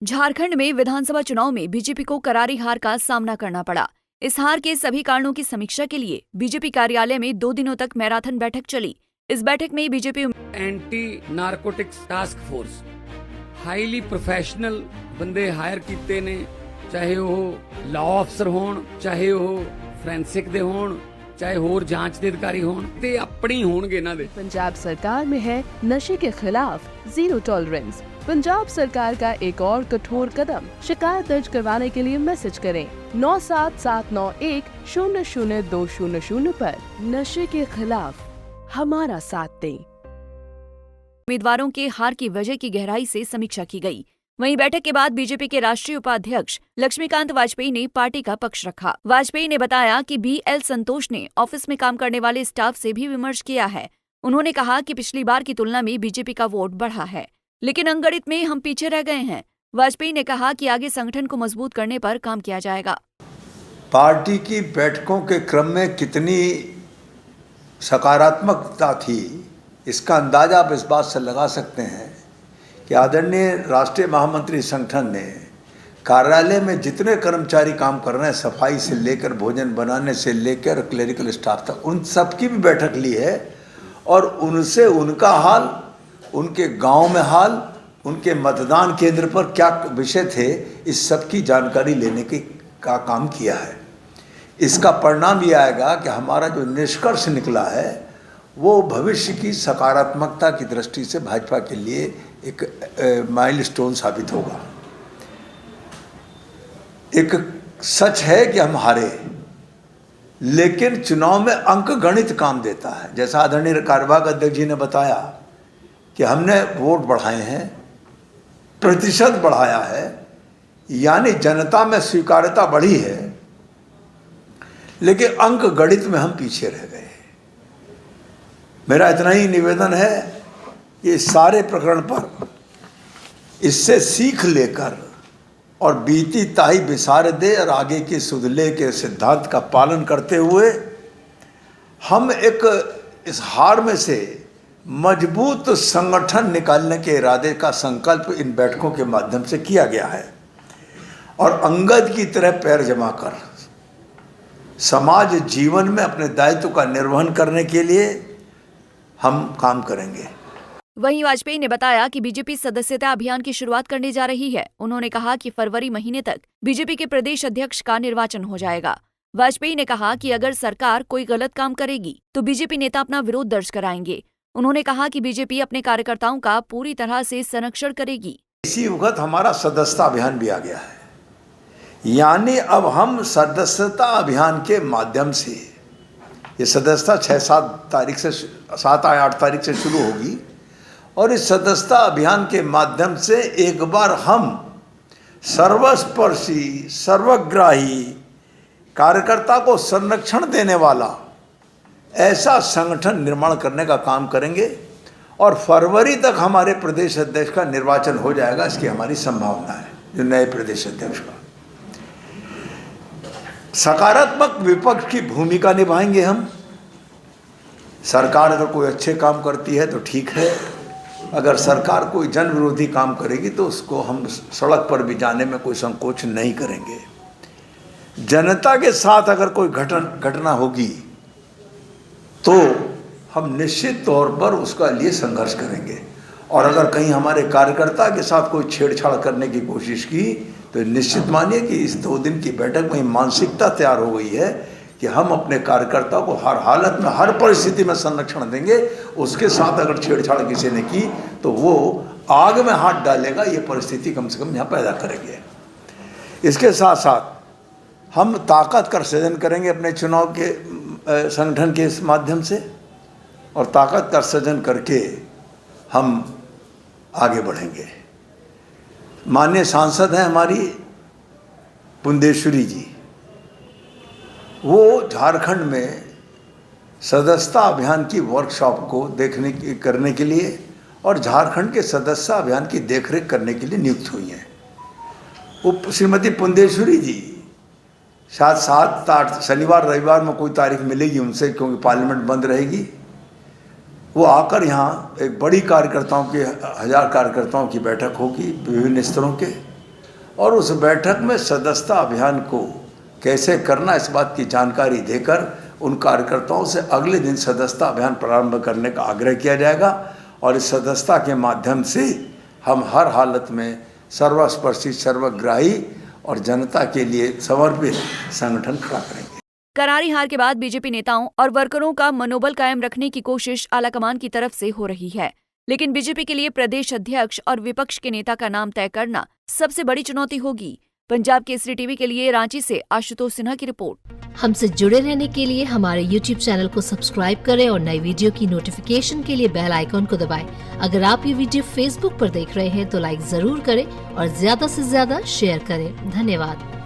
झारखंड में विधानसभा चुनाव में बीजेपी को करारी हार का सामना करना पड़ा। इस हार के सभी कारणों की समीक्षा के लिए बीजेपी कार्यालय में 2 दिनों तक मैराथन बैठक चली। इस बैठक में BJP anti narcotics task force highly professional बंदे हायर कीते ने, चाहे वो लॉ अफसर होण, चाहे वो फोरेंसिक दे होण, चाहे होर जांच दे अधिकारी होण, ते अपनी होणगे इन्हां दे। पंजाब सरकार में है नशे के खिलाफ जीरो टॉलरेंस। पंजाब सरकार का एक और कठोर कदम। शिकायत दर्ज करवाने के लिए मैसेज करें 9779100200 पर। नशे के खिलाफ हमारा साथ दें। उम्मीदवारों के हार की वजह की गहराई से समीक्षा की गई। वहीं बैठक के बाद बीजेपी के राष्ट्रीय उपाध्यक्ष लक्ष्मीकांत वाजपेयी ने पार्टी का पक्ष रखा। वाजपेयी ने बताया कि BL संतोष ने ऑफिस में काम करने वाले स्टाफ से भी विमर्श किया है। उन्होंने कहा कि पिछली बार की तुलना में बीजेपी का वोट बढ़ा है, लेकिन अंगणित में हम पीछे रह गए हैं। वाजपेयी ने कहा कि आगे संगठन को मजबूत करने पर काम किया जाएगा। पार्टी की बैठकों के क्रम में कितनी सकारात्मकता थी, इसका अंदाजा आप इस बात से लगा सकते हैं कि आदरणीय राष्ट्रीय महामंत्री संगठन ने कार्यालय में जितने कर्मचारी काम कर रहे हैं, सफाई से लेकर भोजन बनाने से लेकर क्लेरिकल स्टाफ तक, उन सब की भी बैठक ली है और उनसे उनका हाल, उनके गांव में हाल, उनके मतदान केंद्र पर क्या विषय थे, इस सब की जानकारी लेने का काम किया है। इसका परिणाम ये आएगा कि हमारा जो निष्कर्ष निकला है वो भविष्य की सकारात्मकता की दृष्टि से भाजपा के लिए एक माइलस्टोन साबित होगा। एक सच है कि हम हारे, लेकिन चुनाव में अंक गणित काम देता है। जैसा आदरणीय कार्यवाहक अध्यक्ष जी ने बताया कि हमने वोट बढ़ाए हैं, प्रतिशत बढ़ाया है, यानी जनता में स्वीकार्यता बढ़ी है, लेकिन अंक गणित में हम पीछे रह गए। मेरा इतना ही निवेदन है कि इस सारे प्रकरण पर इससे सीख लेकर और बीती ताई बिसार दे और आगे की सुधले के सिद्धांत का पालन करते हुए हम इस हार में से मजबूत संगठन निकालने के इरादे का संकल्प इन बैठकों के माध्यम से किया गया है और अंगद की तरह पैर जमा कर समाज जीवन में अपने दायित्व का निर्वहन करने के लिए हम काम करेंगे। वहीं वाजपेयी ने बताया कि बीजेपी सदस्यता अभियान की शुरुआत करने जा रही है। उन्होंने कहा कि फरवरी महीने तक बीजेपी के प्रदेश अध्यक्ष का निर्वाचन हो जाएगा। वाजपेयी ने कहा कि अगर सरकार कोई गलत काम करेगी तो बीजेपी नेता अपना विरोध दर्ज कराएंगे। उन्होंने कहा कि बीजेपी अपने कार्यकर्ताओं का पूरी तरह से संरक्षण करेगी। इसी वक्त हमारा सदस्यता अभियान भी आ गया है, यानी अब हम सदस्यता अभियान के माध्यम से, ये सदस्यता 7 या 8 तारीख से शुरू होगी और इस सदस्यता अभियान के माध्यम से एक बार हम सर्वस्पर्शी, सर्वग्राही, कार्यकर्ता को संरक्षण देने वाला ऐसा संगठन निर्माण करने का काम करेंगे और फरवरी तक हमारे प्रदेश अध्यक्ष का निर्वाचन हो जाएगा, इसकी हमारी संभावना है। जो नए प्रदेश अध्यक्ष का सकारात्मक विपक्ष की भूमिका निभाएंगे हम। सरकार अगर कोई अच्छे काम करती है तो ठीक है, अगर सरकार कोई जन विरोधी काम करेगी तो उसको हम सड़क पर भी जाने में कोई संकोच नहीं करेंगे। जनता के साथ अगर कोई घटना होगी तो हम निश्चित तौर पर उसका लिए संघर्ष करेंगे और अगर कहीं हमारे कार्यकर्ता के साथ कोई छेड़छाड़ करने की कोशिश की तो निश्चित मानिए कि इस 2 दिन की बैठक में मानसिकता तैयार हो गई है कि हम अपने कार्यकर्ता को हर हालत में, हर परिस्थिति में संरक्षण देंगे। उसके साथ अगर छेड़छाड़ किसी ने की तो वो आग में हाथ डालेगा, ये परिस्थिति कम से कम यहाँ पैदा करेंगे। इसके साथ साथ हम ताकत का सृजन करेंगे अपने चुनाव के संगठन के इस माध्यम से और ताकत का सृजन करके हम आगे बढ़ेंगे। माननीय सांसद हैं हमारी पुंदेश्वरी जी, वो झारखंड में सदस्यता अभियान की वर्कशॉप को करने के लिए और झारखंड के सदस्यता अभियान की देखरेख करने के लिए नियुक्त हुई हैं। वो श्रीमती पुंदेश्वरी जी शायद 7-8 शनिवार रविवार में कोई तारीख मिलेगी उनसे, क्योंकि पार्लियामेंट बंद रहेगी। वो आकर यहाँ एक बड़ी कार्यकर्ताओं के 1000 कार्यकर्ताओं की बैठक होगी विभिन्न स्तरों के, और उस बैठक में सदस्यता अभियान को कैसे करना इस बात की जानकारी देकर उन कार्यकर्ताओं से अगले दिन सदस्यता अभियान प्रारंभ करने का आग्रह किया जाएगा और इस सदस्यता के माध्यम से हम हर हालत में सर्वस्पर्शी, सर्वग्राही और जनता के लिए समर्पित संगठन खड़ा करेंगे। करारी हार के बाद बीजेपी नेताओं और वर्करों का मनोबल कायम रखने की कोशिश आलाकमान की तरफ से हो रही है, लेकिन बीजेपी के लिए प्रदेश अध्यक्ष और विपक्ष के नेता का नाम तय करना सबसे बड़ी चुनौती होगी। पंजाब केसरी टीवी के लिए रांची से आशुतोष सिन्हा की रिपोर्ट। हमसे जुड़े रहने के लिए हमारे YouTube चैनल को सब्सक्राइब करें और नई वीडियो की नोटिफिकेशन के लिए बेल आइकॉन को दबाएं। अगर आप ये वीडियो Facebook पर देख रहे हैं तो लाइक जरूर करें और ज्यादा से ज्यादा शेयर करें। धन्यवाद।